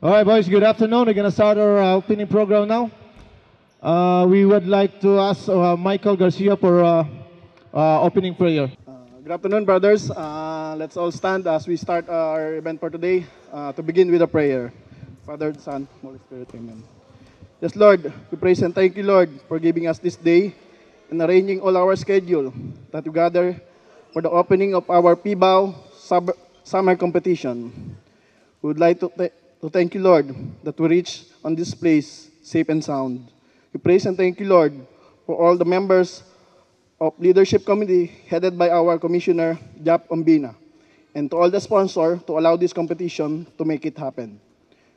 All right, boys, good afternoon. We're going to start our opening program now. We would like to ask Michael Garcia for opening prayer. Good afternoon, brothers. Let's all stand as we start our event for today. To begin with a prayer. Father, Son, Holy Spirit, Amen. Yes, Lord, we praise and thank you, Lord, for giving us this day and arranging all our schedule that we gather for the opening of our PBAO summer competition. We would like to thank you, Lord, that we reach on this place safe and sound. We praise and thank you, Lord, for all the members of Leadership Committee headed by our Commissioner, Jap Ombina, and to all the sponsors to allow this competition to make it happen.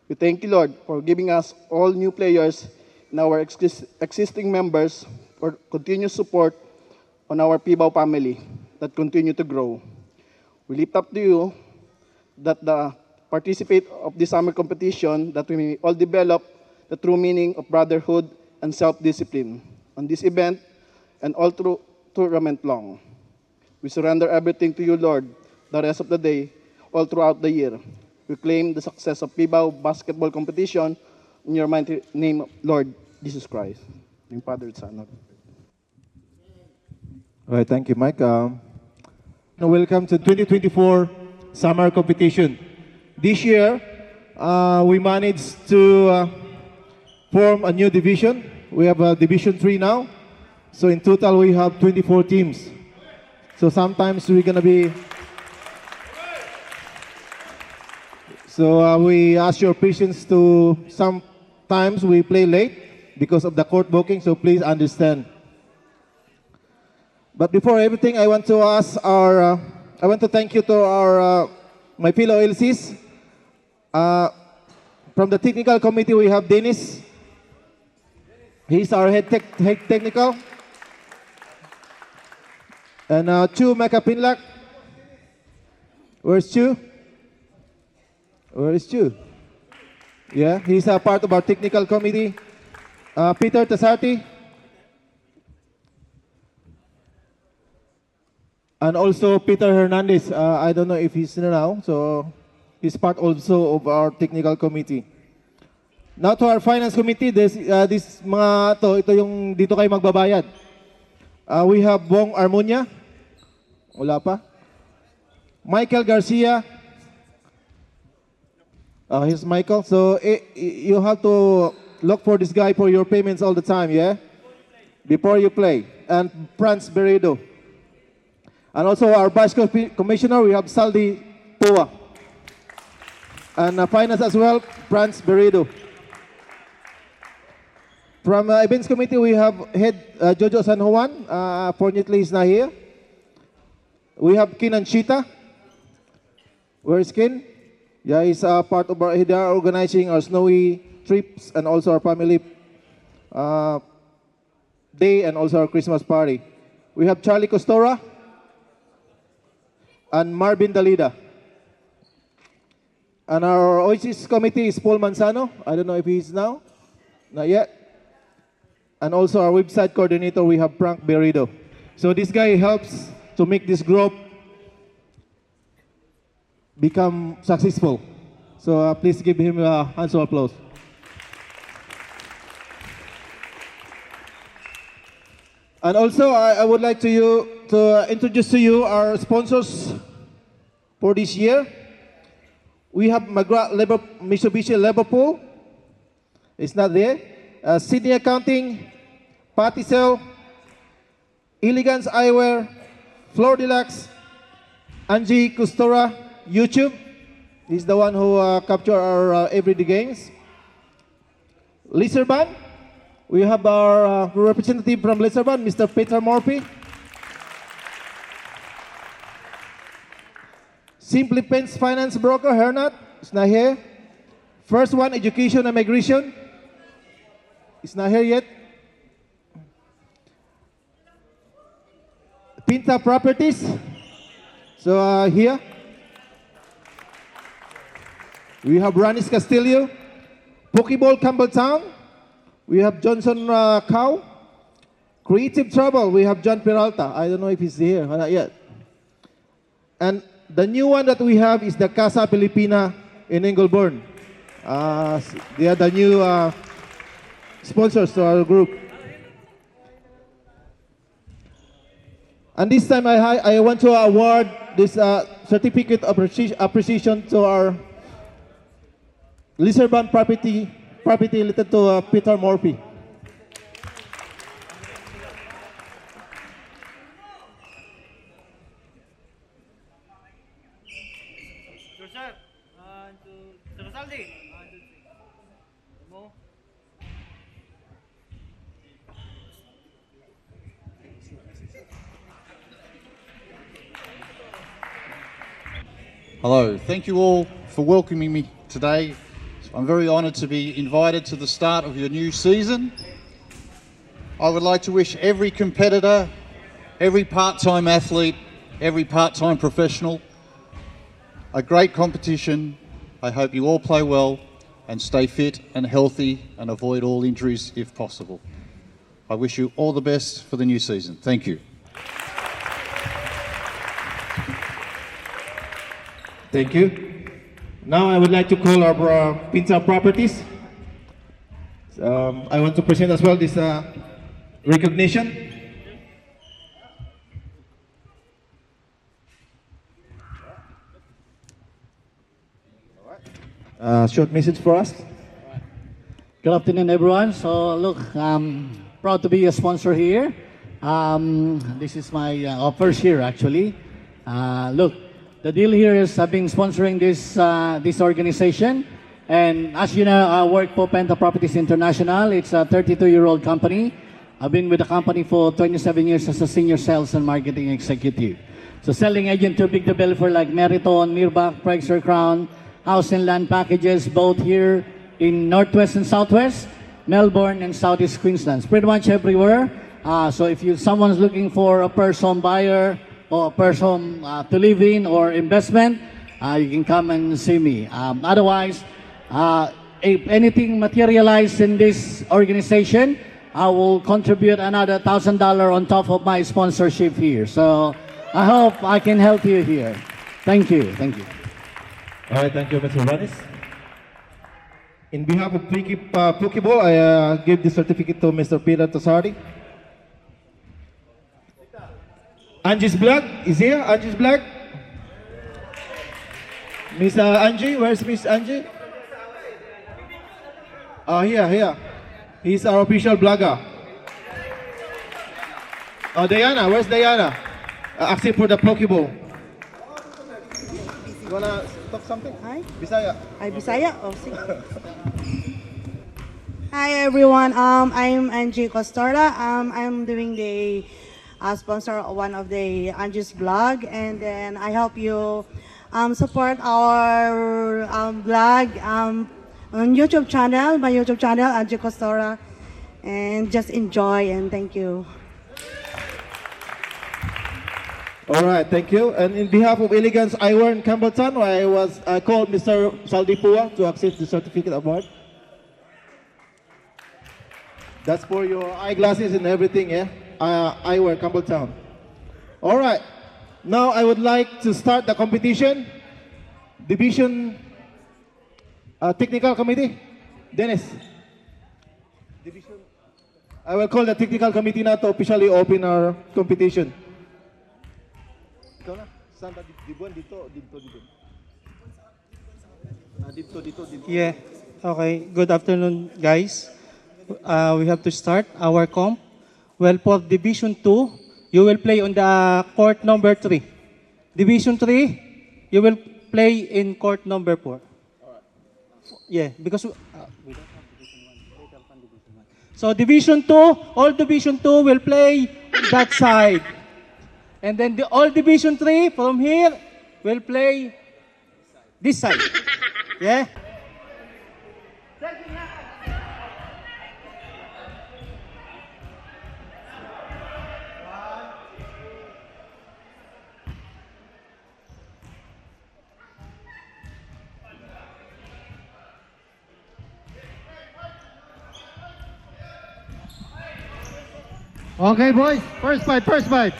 We thank you, Lord, for giving us all new players and our existing members for continuous support on our PBAO family that continue to grow. We lift up to you that the participate of this summer competition that we may all develop the true meaning of brotherhood and self-discipline on this event and all through tournament long. We surrender everything to you, Lord, the rest of the day, all throughout the year. We claim the success of PBAO basketball competition in your mighty name, Lord Jesus Christ. In Father and Son. All right, thank you, Mike. Welcome to 2024 summer competition. This year, we managed to form a new division. We have a Division 3 now. So in total, we have 24 teams. So sometimes we're going to be... So we ask your patience to sometimes we play late because of the court booking, so please understand. But before everything, I want to ask I want to thank you to my fellow LCs. From the technical committee, we have Dennis. He's our head technical. And Chu Makapinlak. Where's Chu? Where is Chu? Yeah, he's a part of our technical committee. Peter Tasarti. And also Peter Hernandez. I don't know if he's here now, so he's part also of our technical committee. Now to our finance committee, this ito yung dito kayo magbabayad. We have Bong Armunya. Wala pa. Michael Garcia. Here's Michael. So you have to look for this guy for your payments all the time, yeah? Before you play. And Franz Beredo. And also our Vice Commissioner, we have Saldi Pua. And finance as well, Franz Beredo. From Events Committee, we have Head Jojo San Juan. Fortunately, he's not here. We have Kin and Chita. Where is Kin? Yeah, he's part of our, they are organizing our snowy trips and also our family day and also our Christmas party. We have Charlie Costora and Marvin Dalida. And our Oasis committee is Paul Manzano. I don't know if he's now. Not yet. And also our website coordinator, we have Frank Beredo. So this guy helps to make this group become successful. So please give him a hand of applause. And also, I would like to introduce to you our sponsors for this year. We have Mitsubishi Liverpool. It's not there. Sydney Accounting, Paticel, Elegance Eyewear, Floor Deluxe, Angie Custora, YouTube. He's the one who capture our everyday games. Liserban. We have our representative from Liserban, Mr. Peter Murphy. Simply Pence Finance Broker, Hernat. It's not here. First One Education and Migration. It's not here yet. Pinta Properties. So here. We have Ranis Castillo. Pokeball Campbelltown. We have Johnson Cow. Creative Trouble. We have John Peralta. I don't know if he's here. Not yet. And the new one that we have is the Casa Filipina in Ingleburn. They are the new sponsors to our group. And this time I want to award this certificate of appreciation to our Lizarban property related to Peter Morphy. Sir, to Sir Saldi. 1, 2, 3. Mo. Hello, thank you all for welcoming me today. I'm very honoured to be invited to the start of your new season. I would like to wish every competitor, every part-time athlete, every part-time professional a great competition. I hope you all play well and stay fit and healthy and avoid all injuries if possible. I wish you all the best for the new season. Thank you. Thank you. Now I would like to call our Pinta Properties. I want to present as well this recognition. Short message for us. Good afternoon, everyone. So, look, I'm proud to be a sponsor here. This is my first year, actually. Look, the deal here is I've been sponsoring this organization. And as you know, I work for Penta Properties International. It's a 32-year-old company. I've been with the company for 27 years as a senior sales and marketing executive. So, selling agent to big developer like Meriton, Mirbach, Praxair Crown, house and land packages, both here in Northwest and Southwest, Melbourne and Southeast Queensland. Pretty much everywhere. So if someone's looking for a person buyer or a person to live in or investment, you can come and see me. Otherwise, if anything materializes in this organization, I will contribute another $1,000 on top of my sponsorship here. So I hope I can help you here. Thank you. Thank you. All right, thank you, Mr. Vanis. In behalf of Pokeball, I give the certificate to Mr. Peter Tosardi. Angie's Black is here. Angie's Black. Miss Angie, where's Miss Angie? Oh, here. He's our official blogger. Oh, Diana, where's Diana? Asking for the Pokeball. You wanna talk something? Hi. Bisaya. Ay, Bisaya? Oh, sige. Hi, everyone. I'm Angie Costora. I'm doing the sponsor of one of the Angie's blog, and then I help you support our blog on YouTube channel, my YouTube channel, Angie Costora, and just enjoy and thank you. All right, thank you. And in behalf of Elegance Eyewear in Campbelltown, I called Mr. Saldipua to accept the certificate award. That's for your eyeglasses and everything, yeah? Eyewear Campbelltown. All right. Now I would like to start the competition. Division Technical Committee. Dennis. Division. I will call the Technical Committee now to officially open our competition. Ikaw na. Saan ba? Dibuan dito. Dito. Yeah. Okay. Good afternoon, guys. We have to start our comp. Well, for Division 2, you will play on the court number 3. Division 3, you will play in court number 4. Yeah, because we don't have Division 1. They don't have Division 1. So Division 2, all Division 2 will play that side. And then all Division 3 from here will play this side. Yeah? Okay, boys. First bite.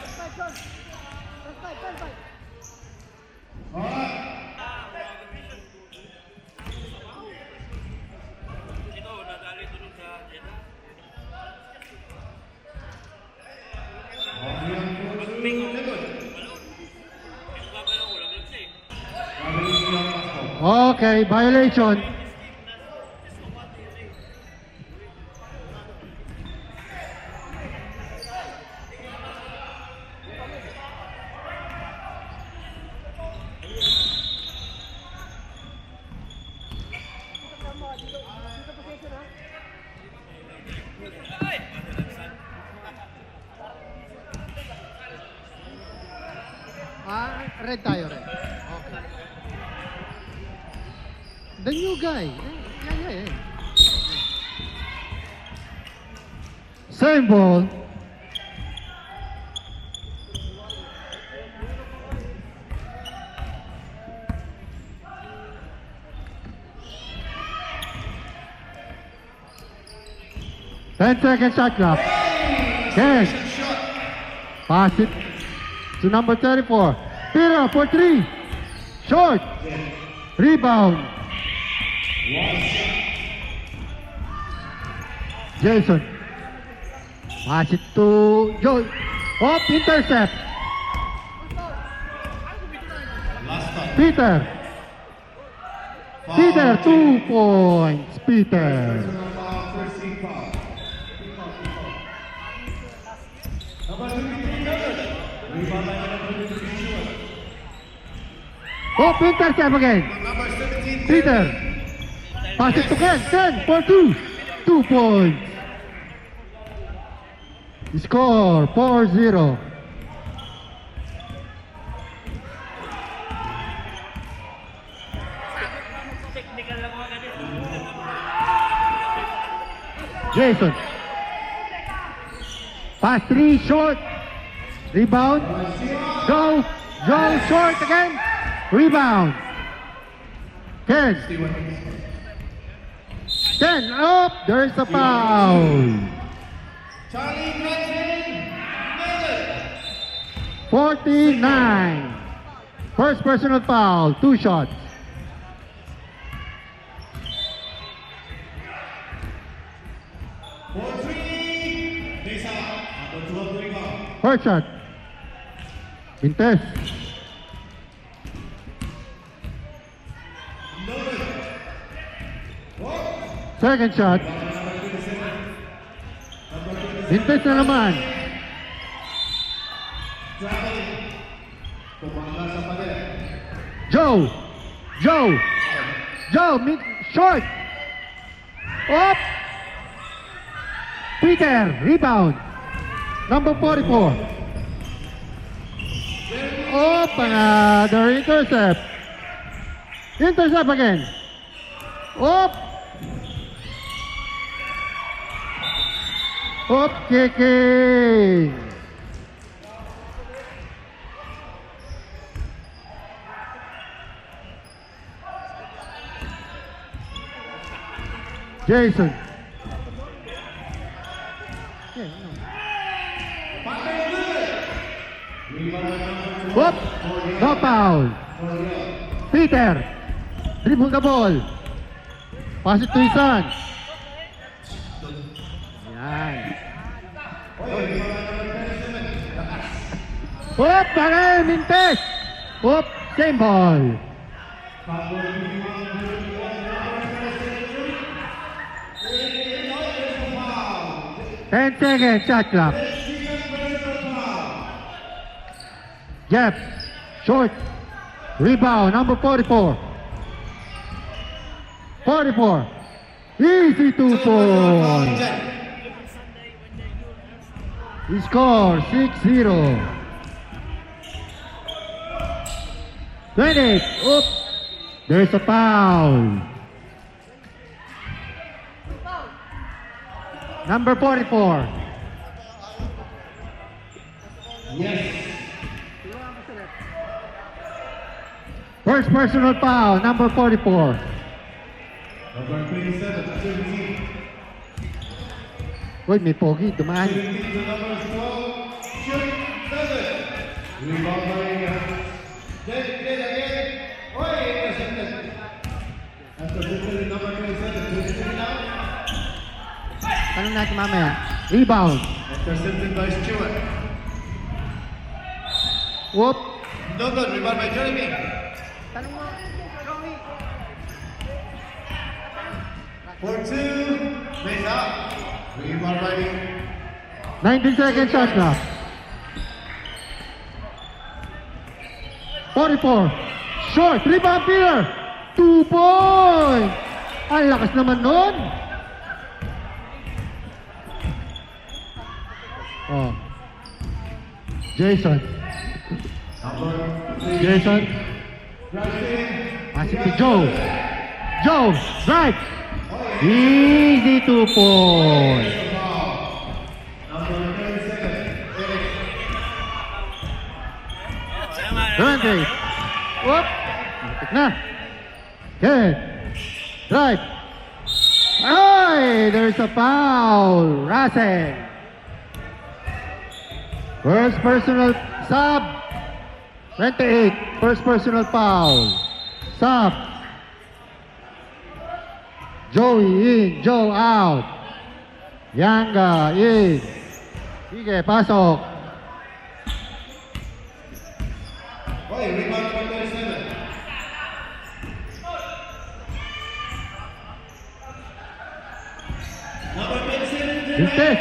Okay, violation. Red tayo, red. Okay. The new guy. Yeah. Same ball. Ten-second shot clock. Yes. Pass it to number 34. Tira for 3. Short. Rebound. Jason. Pass it to Joy. Up, intercept. Peter. Peter, 2 points. Peter. Up, intercept again. Peter. Pass it to Ken. Ken for 2. 2 points. Score 4-0. Jason. Pass 3 short. Rebound. Go. Go short again. Rebound. 10. 10 up. There's a foul. 49. First personal foul. 2 shots. First shot. Vintes. Second shot. Vintes na naman. Joe. Mid short. Up. Peter, rebound. Number 44. Up, another intercept. Intercept again. Up. Up kicking. Jason. Whoop! No foul. Peter. Dribble the ball. Pass it to his son. Yan. Whoop! Again, Mintes. Whoop! Same ball. Ten seconds, shot clock. Jeff, short, rebound, number 44. 44. Easy 2 points. He scores 6-0. 20. Oop. There's a foul. Number 44. First personal foul, number 44. Uy, may pogi, dumaan. Tanong natin mamaya. Rebound. Intercepted by Stewart. Whoop. No good. Rebound by Jeremy. For 2, Mesa. We are ready. 19 seconds shot clock. 44. Short. Rebound here. 2 points. Ang lakas naman nun. Oh. Jason. Jason. Passing to Joe. Joe. Drive. Easy 2 points. Andre. Whoop. Matik na. Good. Drive. Ay, there's a foul. Russell. First personal sub. 28. First personal foul. Sub. Joey in. Joe out. Yanga in. Sige, pasok. Okay, rebound number 27. Number 27. Vintes.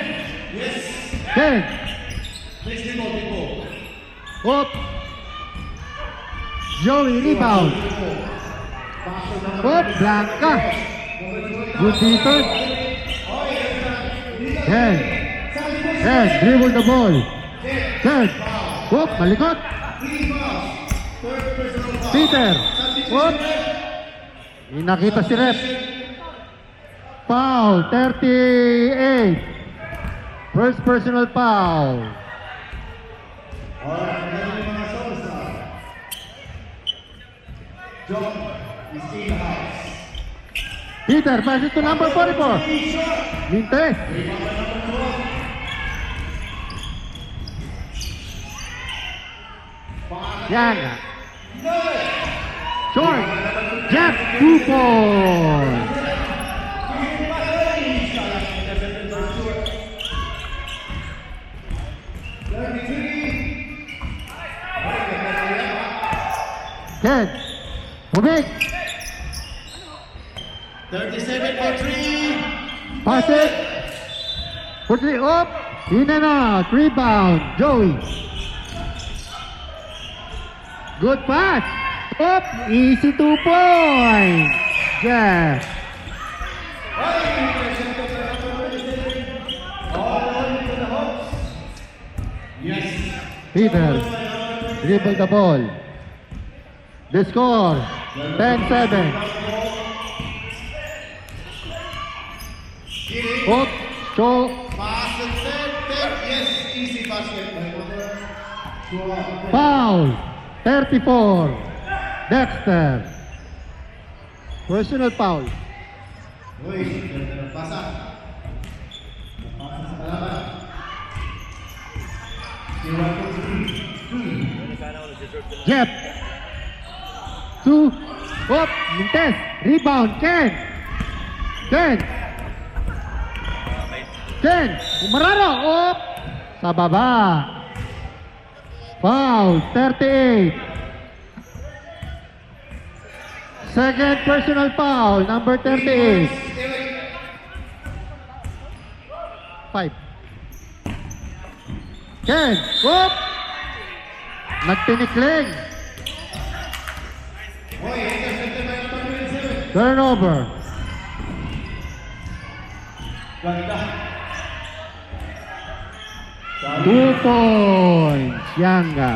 Yes. Ken. Please people. Up. Joey rebound. Up. Blanca. Good defense. Ken. Ken. Dribble the ball. Ken. Up. Malikot. Peter. Up. May nakita si ref. Foul. 38. First personal foul. Peter passes to number 44. Vintes. Yanga. Short. Jeff 2 points. Ken. Bubik. 37 for 3. Pass it. Put it up. In and out. Rebound. Joey. Good pass. Up. Easy 2 points. Jeff. Peter. Dribble the ball. The score. 10-7. Up. So. Pass and set. Yes, easy basket. Foul. 34. Dexter. Personal foul. Uy, pasa. Pasa sa kalaban. Jeff. 2. Up. Mintes. Rebound. Ken. Ken. Ken. Umararo. Up. Sa baba. Foul. 38. Second personal foul. Number 38. 5. Ken. Up. Nagtinikling. Turnover. Ganda. 2 points. Yanga.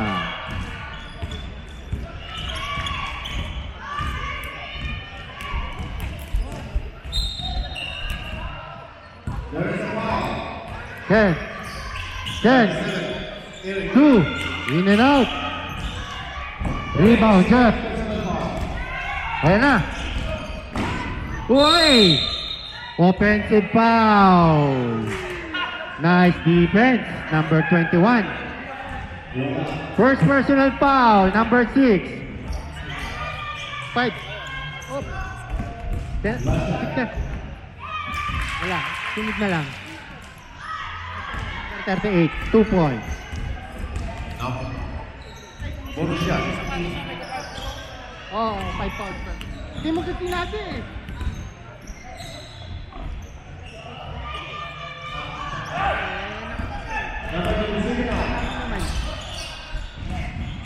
Ken. Ken. 2. In and out. Rebound, Jeff. Ayan na. Uy! Offensive foul. Nice defense. Number 21. First personal foul. Number 6. 5. Oh. 10. 6. Wala. Sunod na lang. 38. 2 points. Bonus shot. Oo, 5 points. Hindi mo kasi natin eh.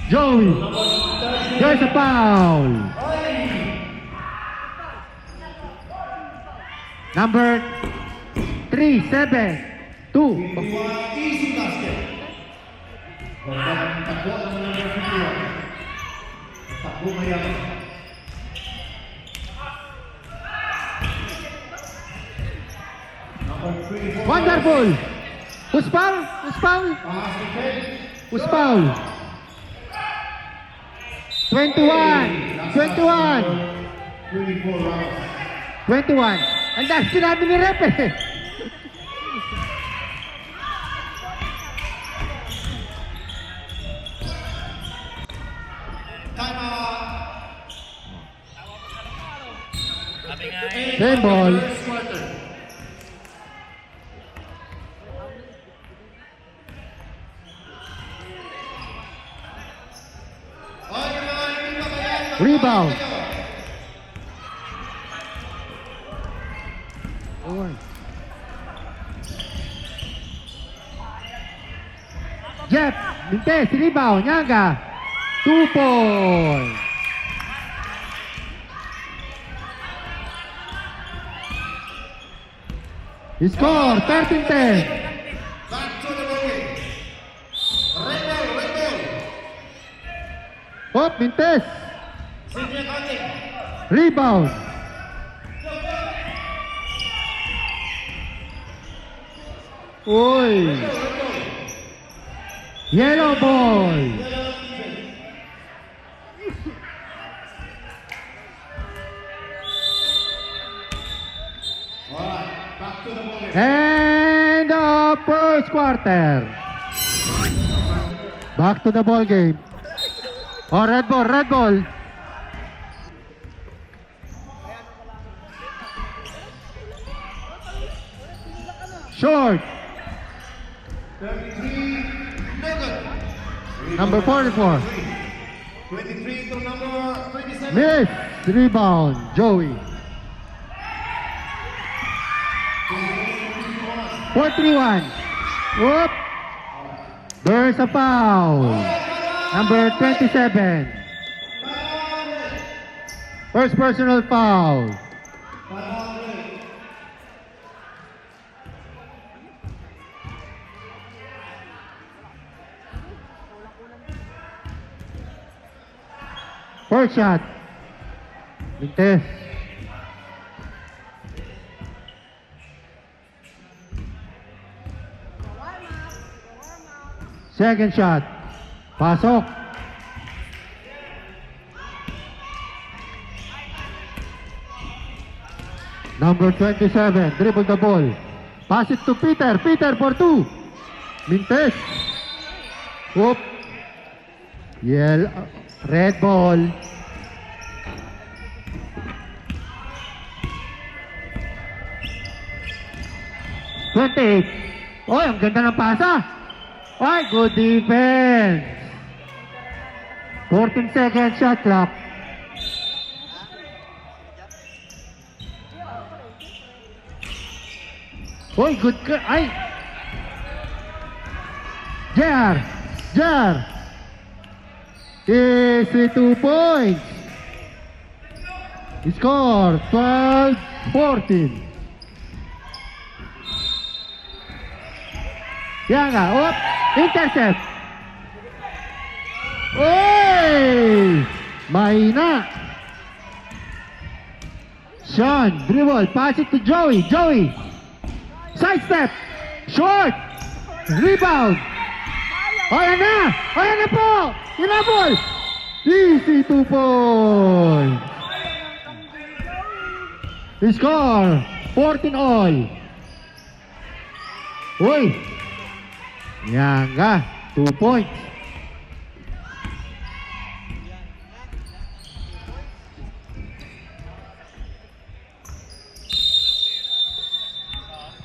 Joey. There's a foul. Number 3, 7, 2. Easy basket. Takbo ng number 51. Takbo ngayon. Number 3. Wonderful. Who's foul? Who's foul? Who's foul? 21. 21. 24 rounds. 21. Ang dahil sinabi ni Rep eh. Same ball. Rebound. Jeff, Mintes, rebound, Nyaga. 2 points. He scored 13-10. Back to the bogey. Red ball. Hop, Mintes. Senior counting. Rebound. Uy. Yellow ball. Back to the bogey. And the first quarter. Back to the ball game. Oh, red ball, red ball. Short. 33. No good. Number 44. 23 to number 27. Miss. Rebound. Joey. 4-3-1. Whoop. There's a foul. Number 27. First personal foul. First shot. Mintes. Second shot. Pasok. Number 27. Dribble the ball. Pass it to Peter. Peter for 2. Mintes. Whoop. Yellow. Red ball. "28. Oy, ang ganda ng pasa. Oy, good defense. 14 seconds shot clock. Oy, good. Ay. Jar. Easy 2 points. Score 12-14. Yaga, up, intercept. Oy! Mahina. Sean, dribble, pass it to Joey. Joey. Sidestep. Short. Rebound. Ayan na po. Hinabol. Easy 2 points. Score 14 all. Uy. Yaga, 2 points.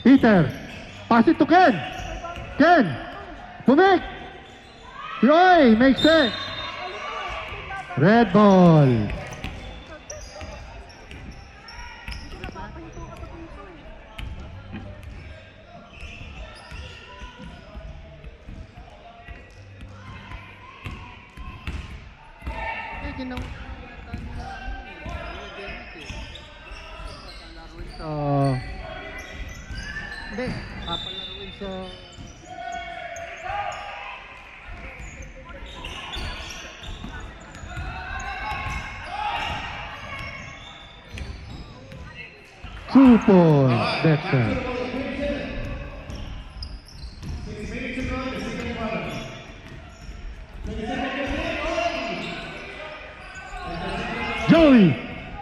Peter, pass it to Ken. Ken, bumik. Yoy, makes it. Red ball. Hindi, papalaruin sa... Super Dexter.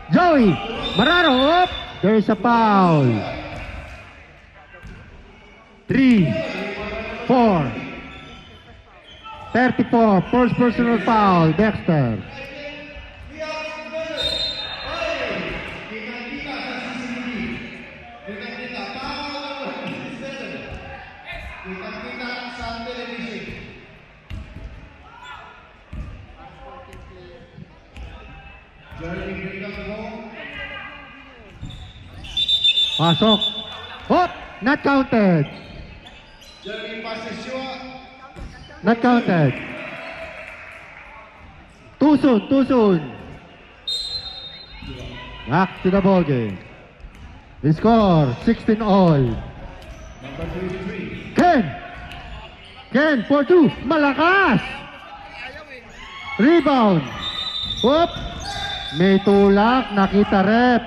Joey, Mararo, up. There's a foul. 3, 4, 34, first personal foul, Dexter. Pasok. Hop! Not counted. Not counted. Too soon. Back to the ball game. The score, 16 all. Ken for 2. Malakas. Rebound. Hop! May tulak. Nakita rep.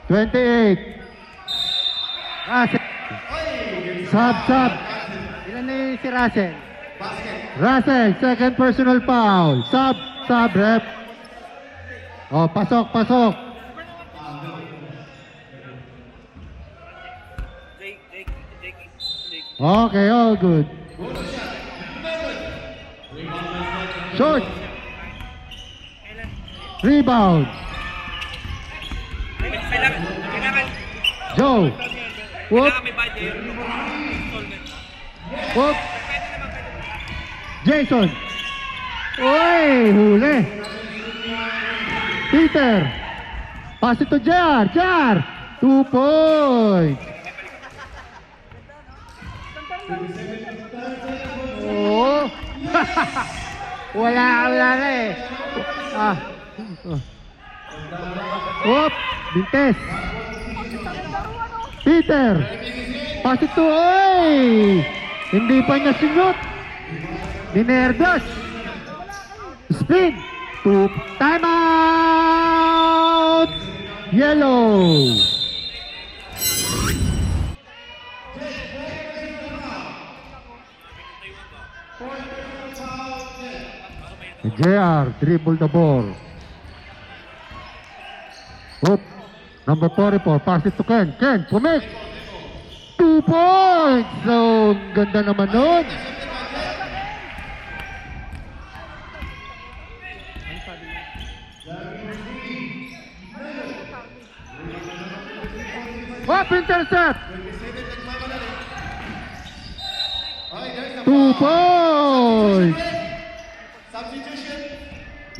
28. Russell. Sub. Ilan na yun si Russell? Russell, second personal foul. Sub, rep. Oh, pasok. Okay, all good. Short. Rebound. Joe. Whoop. Jason. Uy, huli. Peter. Pass it to Jar. 2 points. Oh. Wala na eh. Whoop. Bintes. Peter. Pass it to, hindi pa niya sinot. Dinerdas. Spin. Time out. Yellow. JR dribble the ball. Oop. Number 44, pass it to Ken. Pumik. 2 points. So, ganda naman nun. Up intercept. 2 points.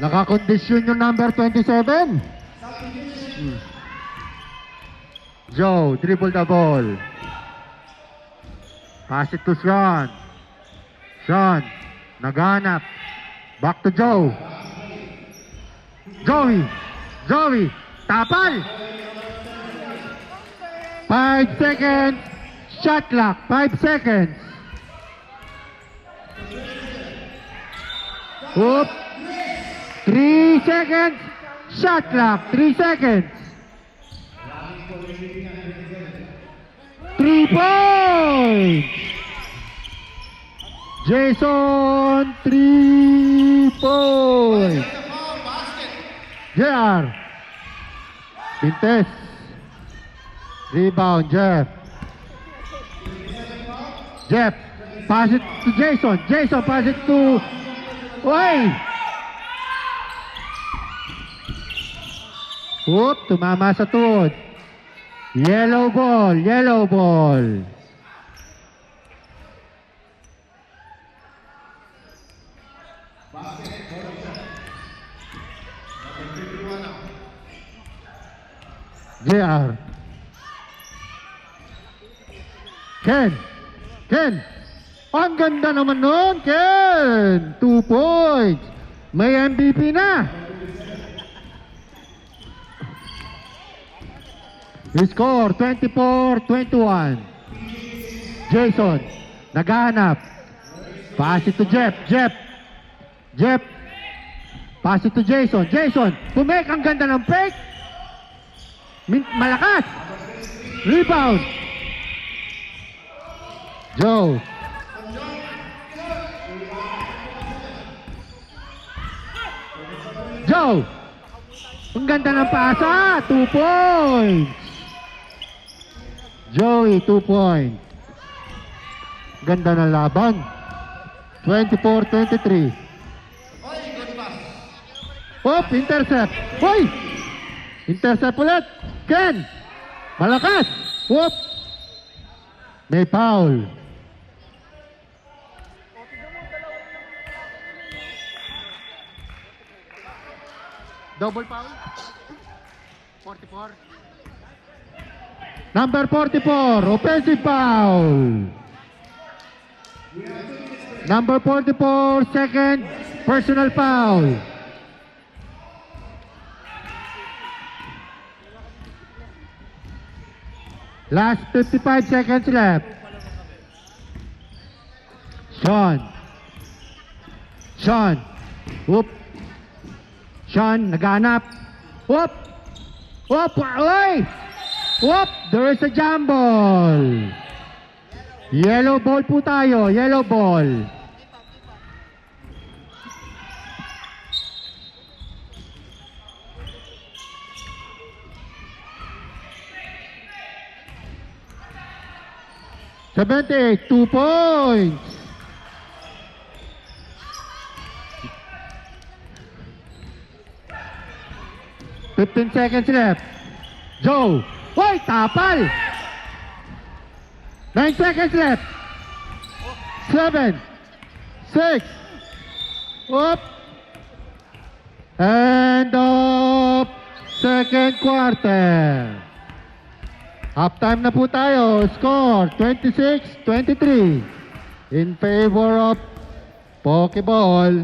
Nakakondisyon yung number 27. Joe, dribble the ball. Pass it to Sean. Naghanap. Back to Joe. Joey, tapal. 5 seconds. Shot clock, 5 seconds. Oop. 3 seconds. Shot clock, 3 seconds. 3 points. Jason, 3 points. JR. Pintes. Rebound, Jeff. Pass it to Jason. Pass it to... Oop, tumama sa tuhod. Yellow ball. JR. Ken. Ang ganda naman nun, Ken. 2 points. May MVP na. Score 24-21. Jason, naghahanap. Pass it to Jeff. Jeff. Pass it to Jason. Jason, pumek, ang ganda ng fake. Malakas. Rebound. Joe. Ang ganda ng pasa. 2 points. Joey, 2 points. Ganda ng laban. 24-23. Hop, intercept. Hoy! Intercept ulit. Ken. Malakas. Hop. May foul. Double foul. 44. Number 44, offensive foul. Number 44, second personal foul. Last 55 seconds left. Sean. Whoop. Sean, naghanap. Whoop. Oy! Whoop! There is a jump ball. Yellow ball po tayo. Yellow ball. $78, 2 points. $15 seconds left. Joe. Hoy, tapal. 9 seconds left. 7, 6. Whoop. End of second quarter. Halftime na po tayo. Score 26-23 in favor of Pokeball.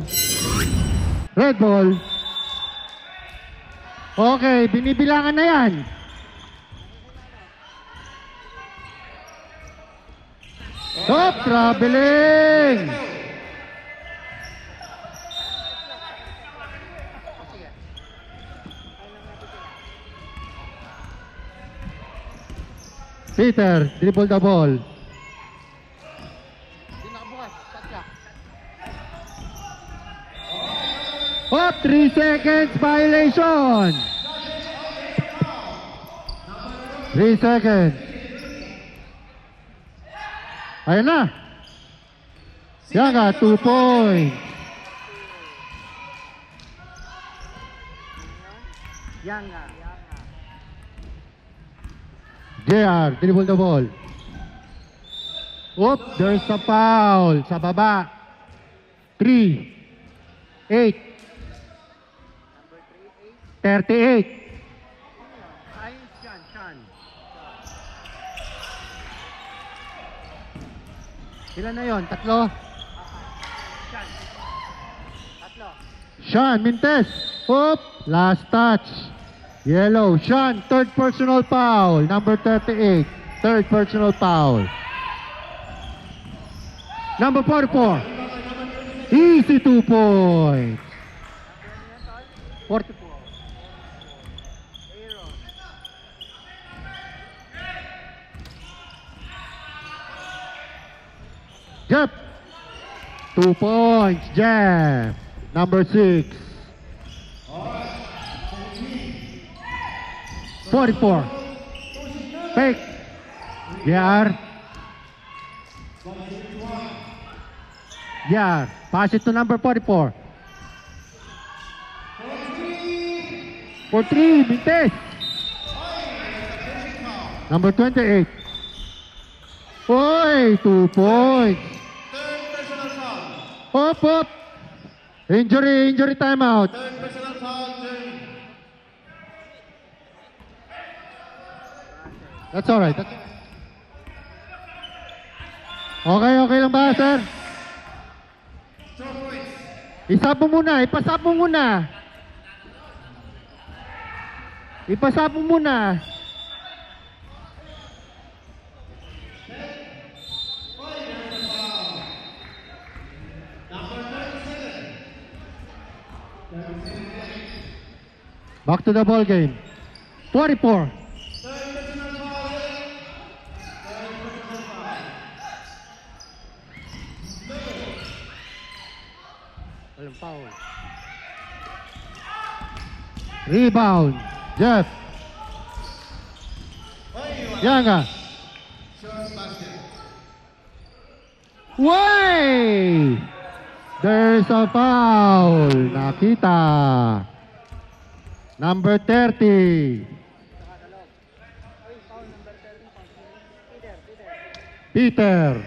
Red ball. Okay, binibilangan na yan. Stop traveling. Peter, dribble the ball. Up, 3 seconds violation. 3 seconds. Ayan na. Yanga, 2 points. JR, dribble the ball. Oop, there's a foul sa baba. 3, 8, 38. Ilan na yon? Tatlo? Sean, Mintes. Oop, last touch. Yellow. Sean, third personal foul. Number 38. Third personal foul. Number 44. Easy 2 points. 44. Jeff. 2 points, Jeff. Number 6. 44. Fake. JR. JR. Pass it to number 44. For 3, Mintes. Number 28. Oy, 2 points. Up. Injury timeout. That's all right. Okay lang ba, sir? Isap mo muna, ipasap mo muna. Ipasap mo muna. Back to the ball game. 24. Walang foul. Rebound. Jeff. Yanga. Way! There's a foul. Nakita. Number 30. Peter.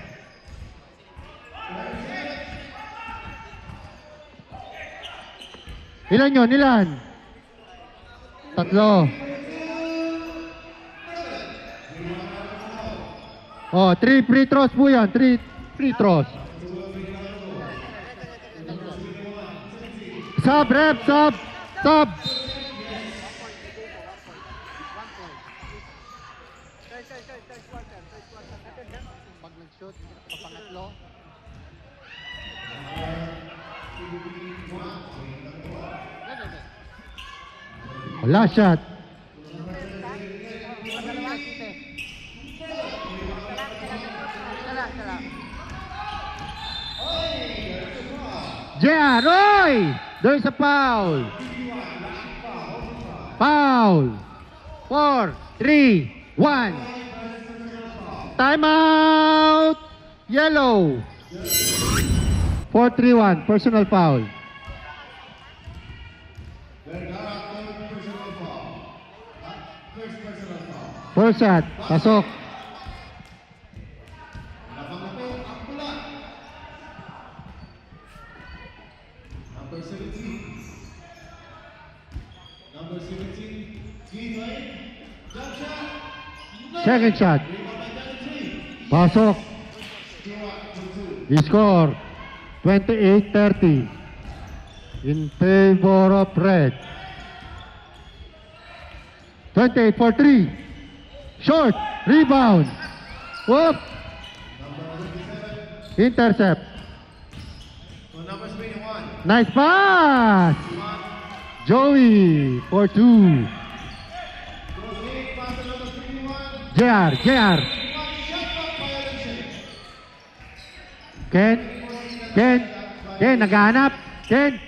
Ilan yun? Ilan? Tatlo. Oh, 3 free throws po yan. 3 free throws. Sub, rep, sub. Sub. Pag nag-shoot, papangatlo. Last shot. Yeah, Roy! There's a foul. Foul. 4, 3, 1. Timeout. Yellow. 4-3-1. Personal foul. First shot. Pasok. Second shot. Pasok. The score 28-30 in favor of red. 28 for 3. Short. Rebound. Whoop. Intercept. Nice pass. Joey for 2. JR. Ken, naghanap. Ken,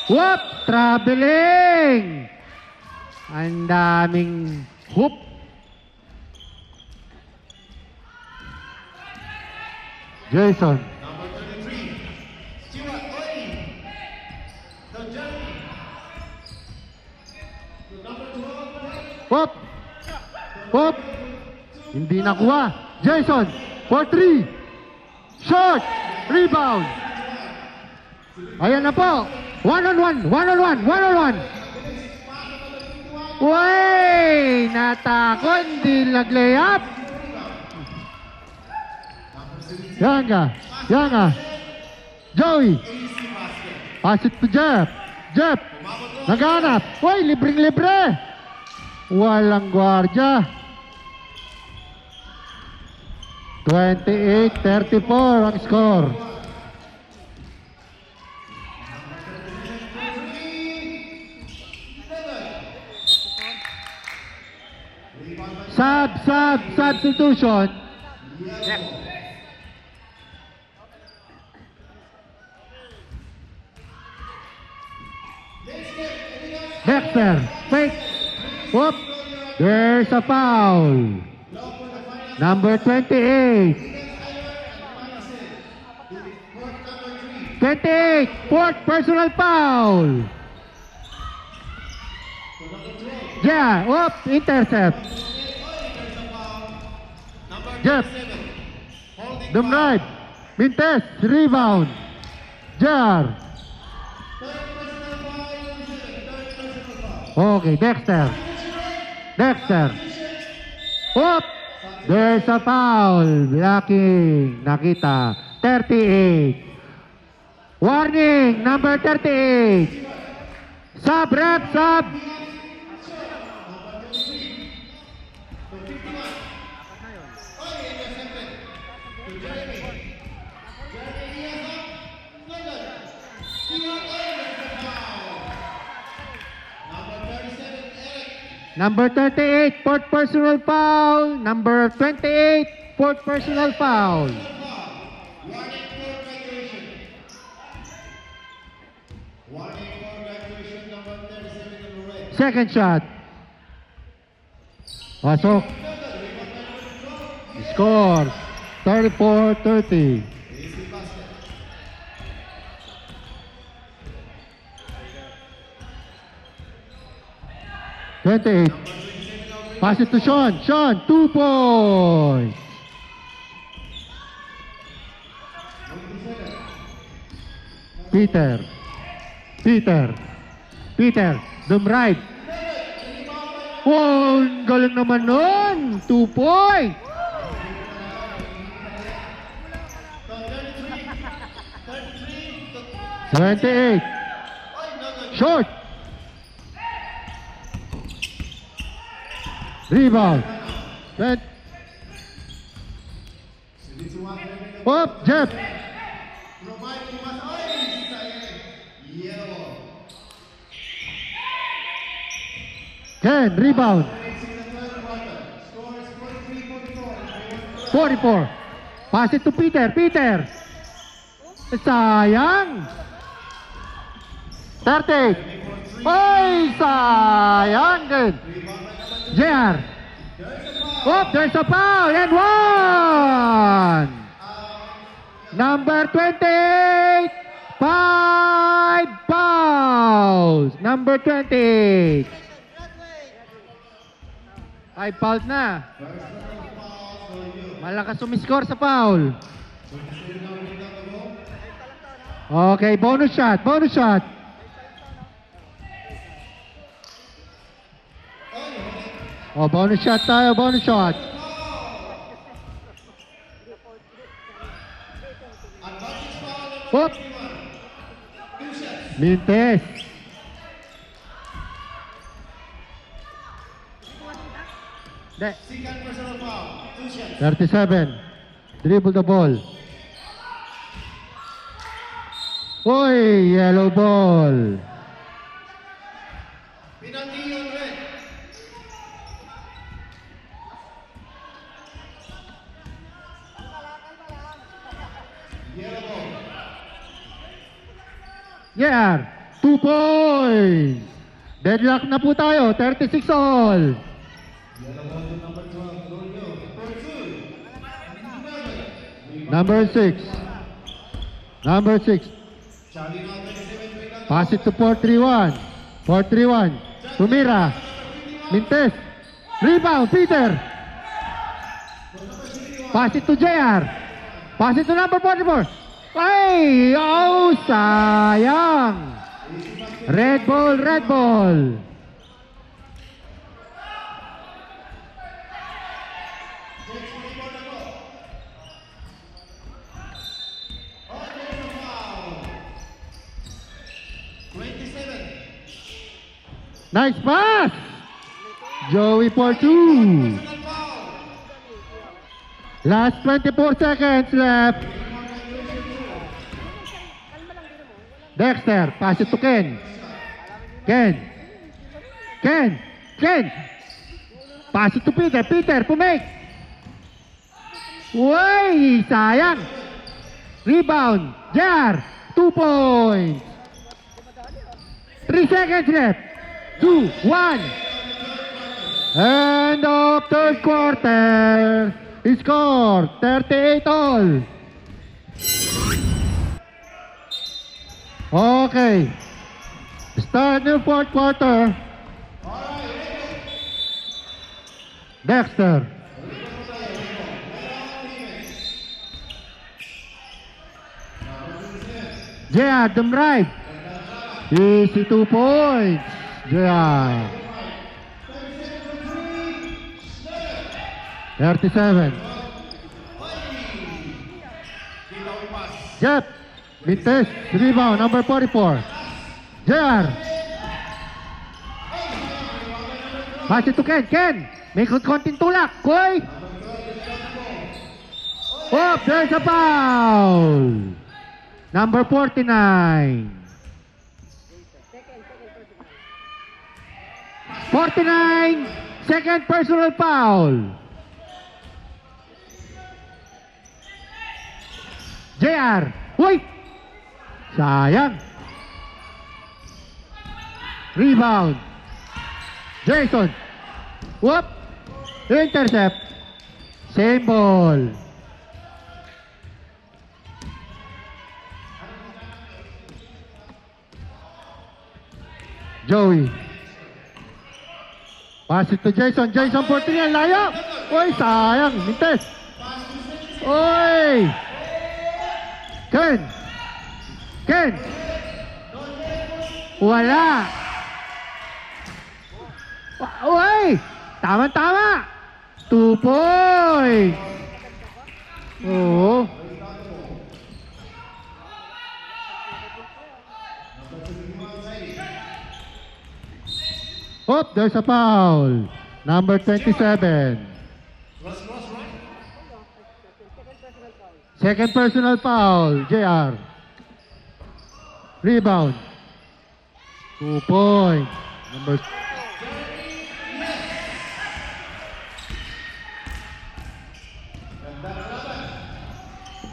whoop, traveling. Ang daming hoop. Jason. Whoop. Whoop. Hindi nakuha. Jason, for 3. Short. Rebound. Ayan na po. One-on-one. Way! Natako. Hindi nag-layup. Yanga. Joey. Pass it to Jeff. Naghanap. Way, libreng-libre. Walang gwardiya. 28-34 ang score. Substitution. Dexter, fake. Whoop. There's a foul. Number 28. 28. Fourth personal foul. Yeah. Whoop. Intercept. Jeff. Dumrive. Mintes. Rebound. Jar. Okay. Dexter. Whoop. There's a foul. Blocking. Nakita. 38. Warning, number 38. Sub, rep, sub. Number 38, fourth personal foul. Number 28, fourth personal foul. Second shot. Pasok. Score 34-30. Pass it to Sean. Sean, 2 points. Peter. Dumride. Oh, galing naman nun. 2 points. $28. Short. Rebound. Up, Jeff. Ken, rebound. 44. Pass it to Peter. Sayang. 30. Ay, sayang din. JR. Oh, there's a foul and one. Number 28. 5 fouls. Number 28. 5 fouls na. Malakas sumiscore sa foul. Okay, bonus shot. Oh, bonus shot tayo, bonus shot. Oop! Mintes. De. 37. Dribble the ball. Oy, yellow ball. Yeah, 2 points. Deadlock na po tayo, 36 all. Number 6. Pass it to 431. Tumira. Mintes. Rebound, Peter. Pass it to JR. Pass it to number 44. Ay! Oh, sayang! Red ball. Nice pass! Joey for 2. Last 24 seconds left. Dexter, pass it to Ken. Pass it to Peter. Pumake. Uy, sayang. Rebound. Jar. 2 points. 3 seconds left. 2, 1. End of third quarter. Score 38 all. Okay. Start new fourth quarter. Dexter. JR, them right. Easy 2 points. JR. 37. Jeff. Mintes, rebound, number 44. JR. Pass it to Ken. Ken, may konting tulak. Koy. Oh, there's a foul. Number 49. 49, second personal foul. JR. Uy! Sayang. Rebound. Jason. Whoop. Intercept. Same ball. Joey. Pass it to Jason. Jason 14 layo. Uy, sayang. Mintes. Uy. Ken. Ken. Wala. Uy. Tama-tama. 2 points. Oo. Oh, there's a foul. Number 27. Second personal foul, JR. Rebound. 2 points. Number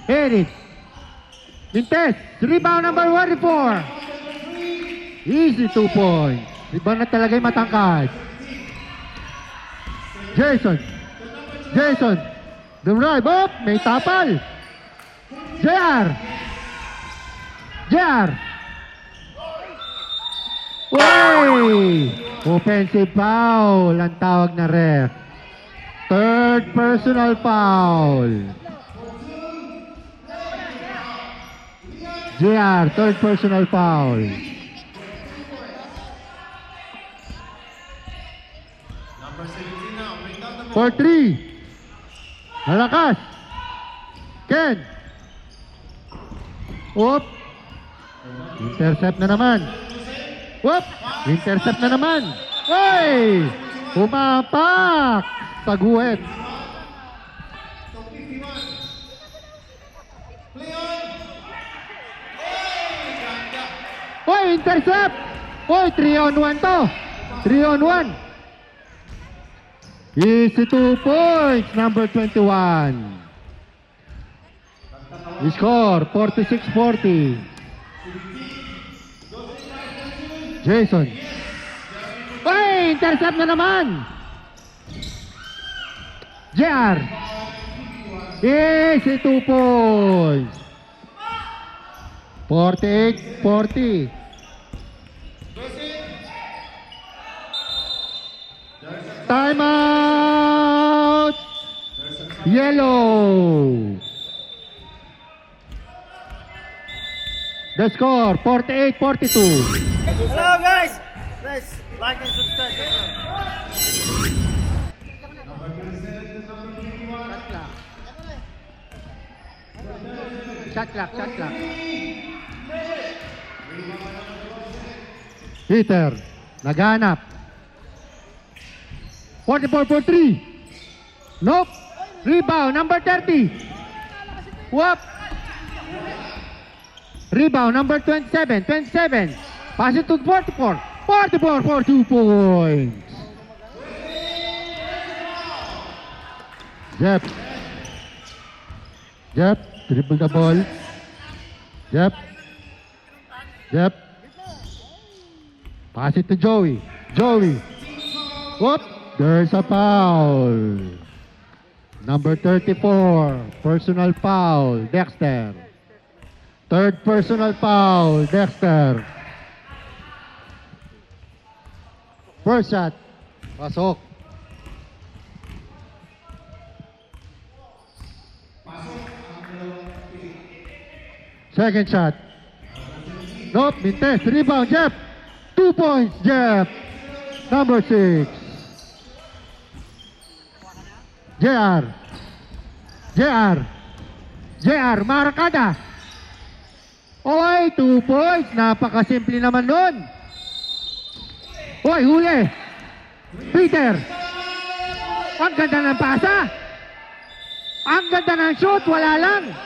Eric. Mintes. Rebound number 44. Easy 2 points. Iba na talaga yung matangkad. Jason. Jason. The drive up. May tapal. JR. JR. Way! Offensive foul ang tawag na ref. Third personal foul. JR, third personal foul. For 3. Malakas. Ken. Oop. Intercept na naman. Oop. Intercept na naman. Oy! Pumapak sa guwet. Oy, intercept. Oy, 3 on 1 to. 3 on 1. Easy 2 points, number 21. The score, 46-40. Jason. Ay, intercept na naman. JR. Easy 2 points. 48-40. Timeout! Yellow. The score, 48-42. Hello guys! Please like and subscribe. Shot clock, shot clock. Peter, naghanap. 44 for 3. Nope. Rebound, number 30. Whoop. Rebound, number 27. 27. Pass it to 44. 44 for 2 points. Jep. Jep, dribble the ball. Jep. Jep. Pass it to Joey. Joey. Whoop. There's a foul. Number 34, personal foul, Dexter. Third personal foul, Dexter. First shot, pasok. Second shot. Nope, Mintes, rebound, Jeff. 2 points, Jeff. Number 6. JR. JR. JR, Marakada. Okay, 2 points. Napakasimple naman nun. Hoy, huli. Peter. Ang ganda ng pasa. Ang ganda ng shoot. Wala lang.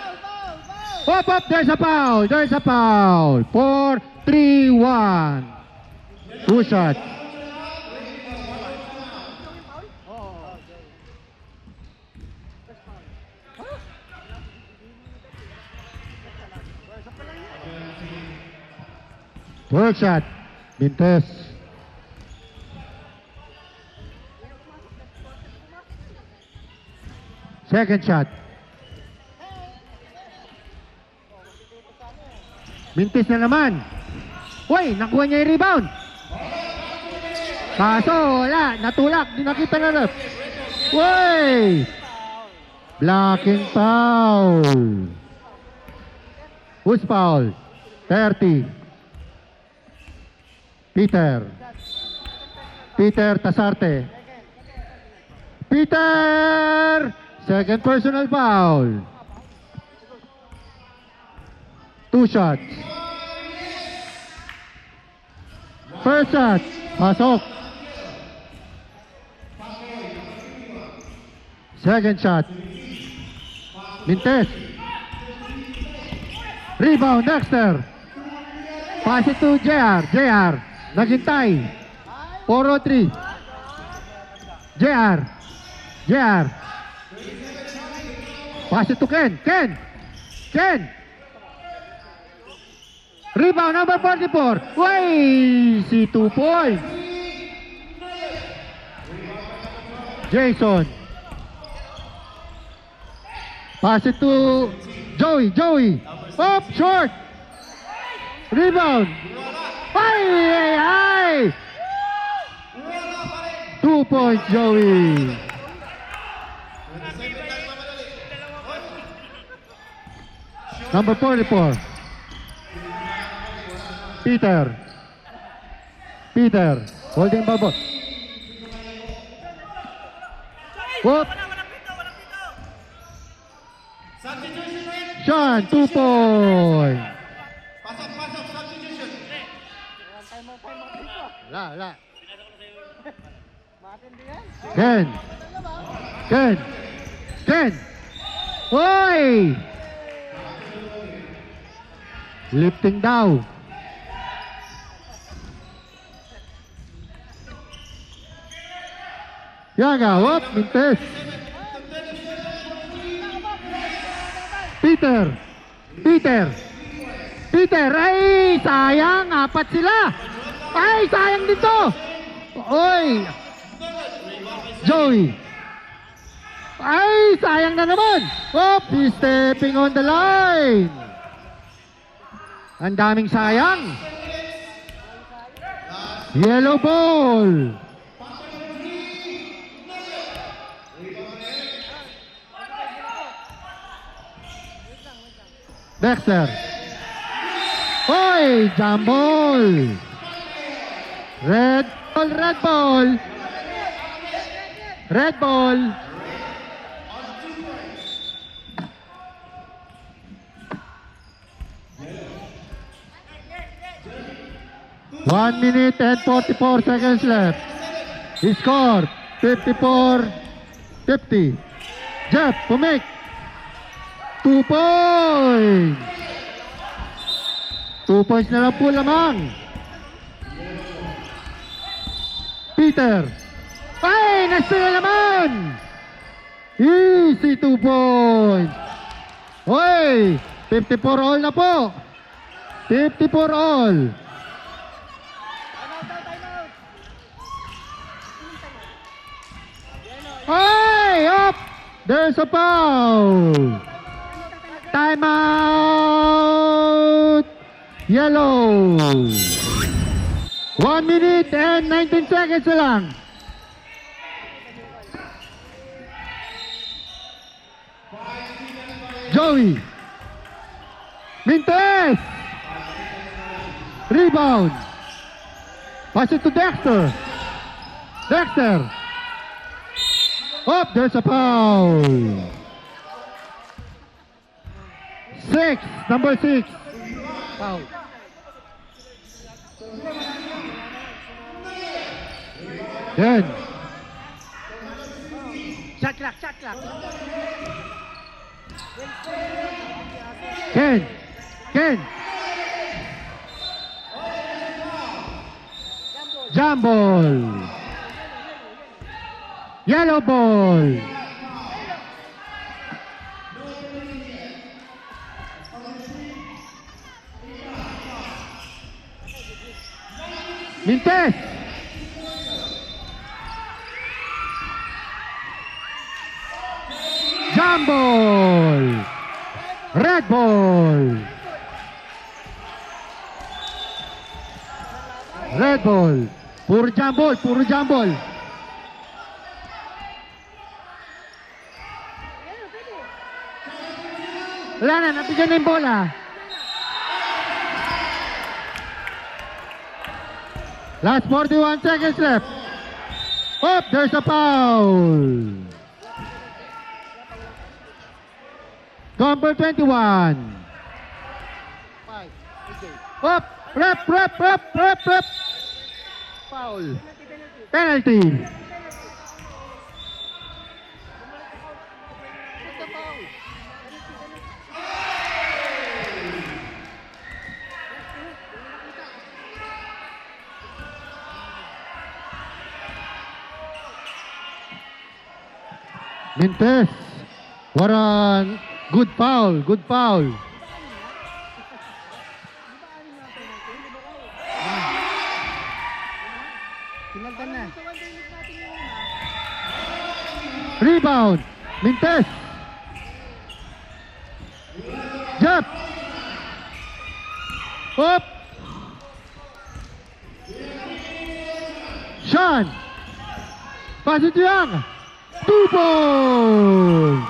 Hop, hop. There's a foul. There's a foul. 4-3-1. 2 shots. Work shot. Mintes. Second shot. Mintes na naman. Uy, nakuha niya yung rebound. Kaso, wala. Natulak. Di nakita na ref. Uy! Blocking foul. Who's foul? 30. Peter. Peter Tasarte. Peter! Second personal foul. 2 shots. First shot. Pasok. Second shot. Mintes. Rebound, Dexter. Pass it to JR. JR. Naghintay. 4-3. JR. JR. Pass it to Ken. Ken. Ken. Rebound number 44. Way! See 2 points. Jason. Pass it to Joey. Joey. Up short. Rebound. Ay, ay, ay. 2 points, Joey. Number 44. Peter. Peter. Holding ball. Whoop. Sean, 2 points. La. Ken. Ken. Ken. Hoy! Lifting daw. Yaga, whoop, Mintes. Peter. Peter. Peter, ay, sayang, 4 sila. Ay, sayang dito. Oy. Joey. Ay, sayang na naman. Oh, he's stepping on the line. Ang daming sayang. Yellow ball. Dexter. Oy, jump ball. Red ball, red ball. Red ball. One minute and 44 seconds left. He scored 54-50. Jeff, pumik. 2 points. 2 points na lang po lamang. Peter. Ay, nastila naman. Easy 2 points. Hoy, 54 all na po. 54 all. Hey, up! There's a foul. Timeout. Yellow. 1 minute and 19 seconds na lang. Joey. Mintes. Rebound. Pass it to Dexter. Dexter. Oh, there's a foul. 6, number 6. Foul. Yan. Shot clock, shot clock. Ken. Ken. Jump ball. Yellow ball. Mintes. Jump ball. Red ball. Red ball. Puro jump ball, puro jump ball. Wala na, nabigyan na yung bola. Last 41 seconds left. Oh, there's a foul. Number 21. Up, rep. Foul. Penalty. Mintes. What a good foul, good foul. Rebound. Mintes. Jump. Up. Sean. Pass it to Young. 2 points.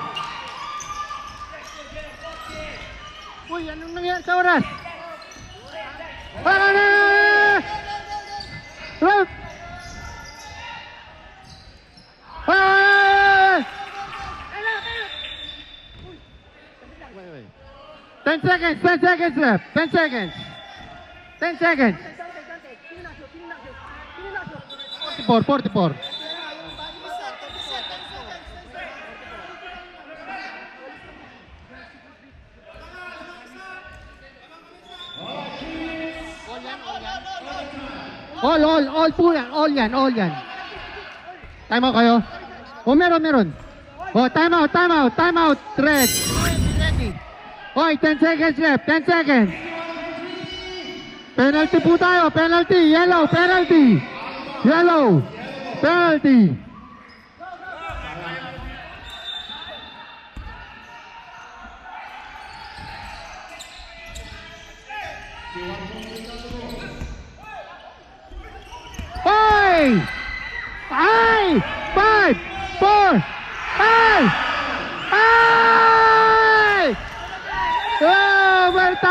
Uy, anong nangyari sa oras? Para na! Rep! Ah! 10 seconds left. 10 seconds. 10 seconds. 44. All po yan, all yan. Time out kayo. Oh, meron. Oh, time out. Red. Hoy, 10 seconds left, 10 seconds. Penalty po tayo, penalty. Yellow, penalty. Five, 4, 5. Overtime!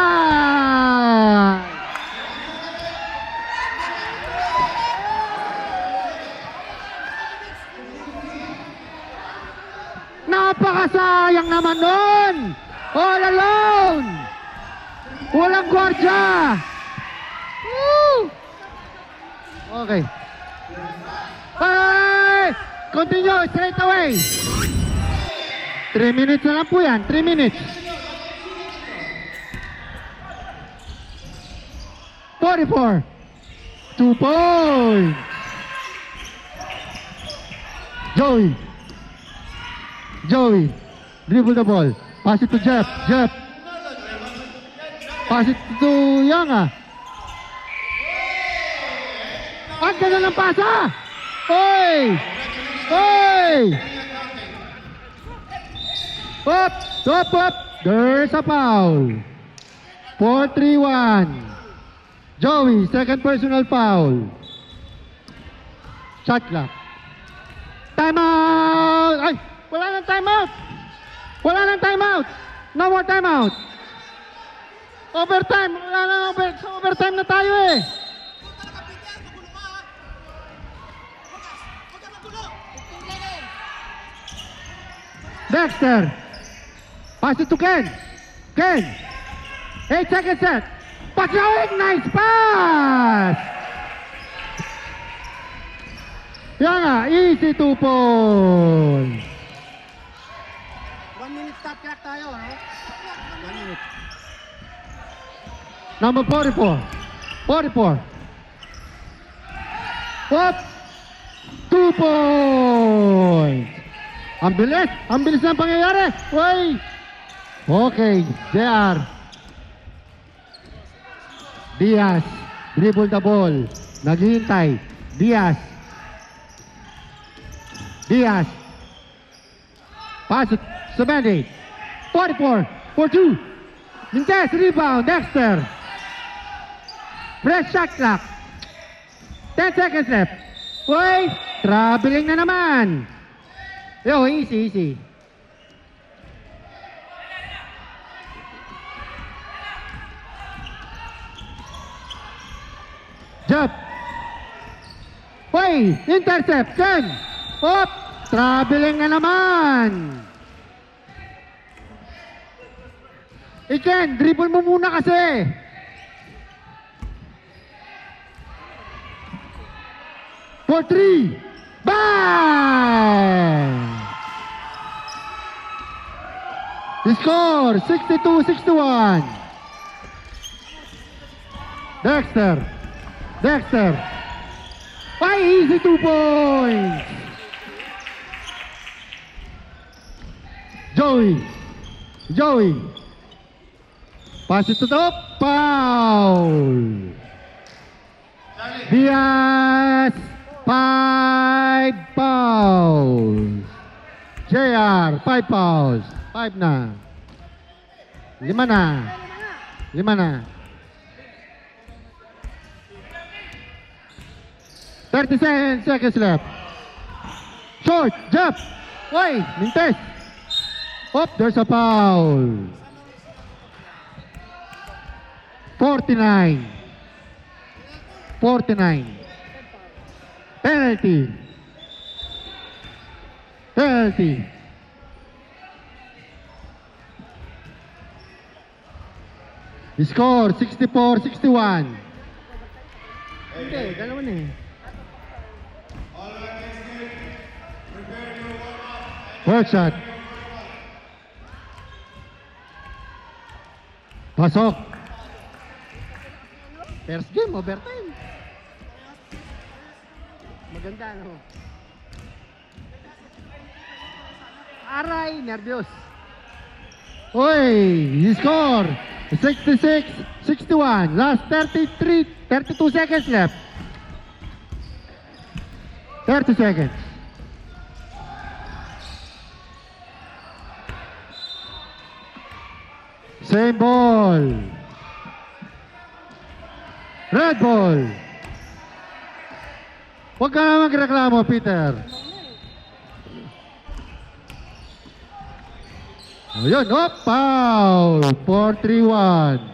Napakasayang naman nun! All alone! Walang gwardya! Woo! Okay. Bye! Continue straight away! 3 minutes na lang po yan, 3 minutes. 44. 2 points. Joey. Dribble the ball. Pass it to Jeff. Pass it to Young. Ang ganda ng pasa. Oy! Up. There's a foul. 4-3-1. Joey, second personal foul. Shot clock. Timeout! Ay! Wala nang timeout! No more timeout! Overtime! Overtime na tayo eh! Dexter! Pass it to Ken! 8 seconds set! Patrick, nice pass! Yan nga, easy 2 points. 1 minute stop clock tayo, ha? 1 minute. Number 44. 44. What? 2 points. Ang bilis ng pangyayari. Wait. Okay, JR. Diaz, dribble the ball. Naghihintay. Diaz. Pass it. 70. 44. 42. Mintes, rebound. Dexter. Fresh shot clock. 10 seconds left. Wait. Traveling na naman. Yo, easy. Jump. Wait. Intercept. 10. Hop. Traveling na naman. Iken, dribble mo muna kasi. For 3. Bang! The score, 62-61. Dexter. Why easy 2 points? Joey. Pass it to the foul. Diaz, 5 fouls. JR, 5 fouls. 5 na. 5 na. 30 seconds left. Short, jump. Wait, Mintes. Oh, there's a foul. 49. Penalty. The score, 64-61. Hindi, dalawa na eh. First shot. Pasok. First game, overtime. Maganda, no? Aray, nervyos. Oy, he score 66-61. Last 32 seconds left. 30 seconds. Same ball. Red ball. Huwag ka na magreklamo, Peter. Ayun, foul. 4-3-1.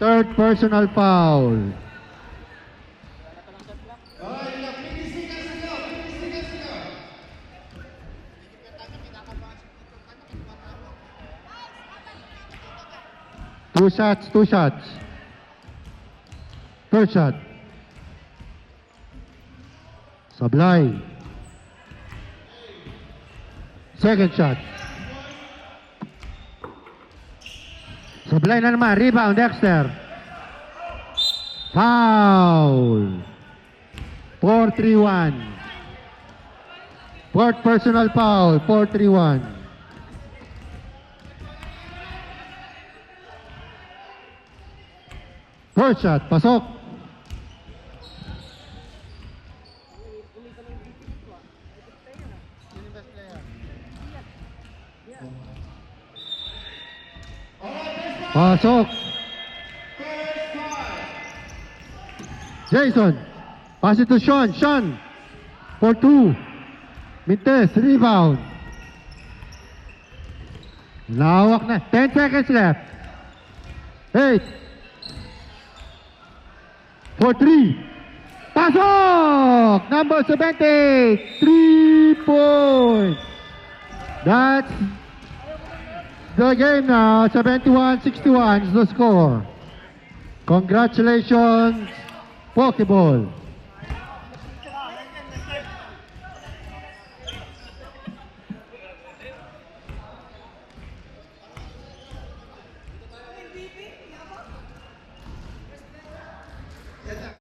Third personal foul. Two shots. First shot. Sablay. Second shot. Sablay na naman. Rebound, Dexter. Foul. 4-3-1. Fourth personal foul. 4-3-1. First shot, pasok. Pasok. Jason. Pass it to Sean. Sean. For 2. Mintes, rebound. Lawak na. 10 seconds left. 8. For 3. Pasok! Number 70. 3 points. That's the game now. 71-61 is the score. Congratulations, Pokeball.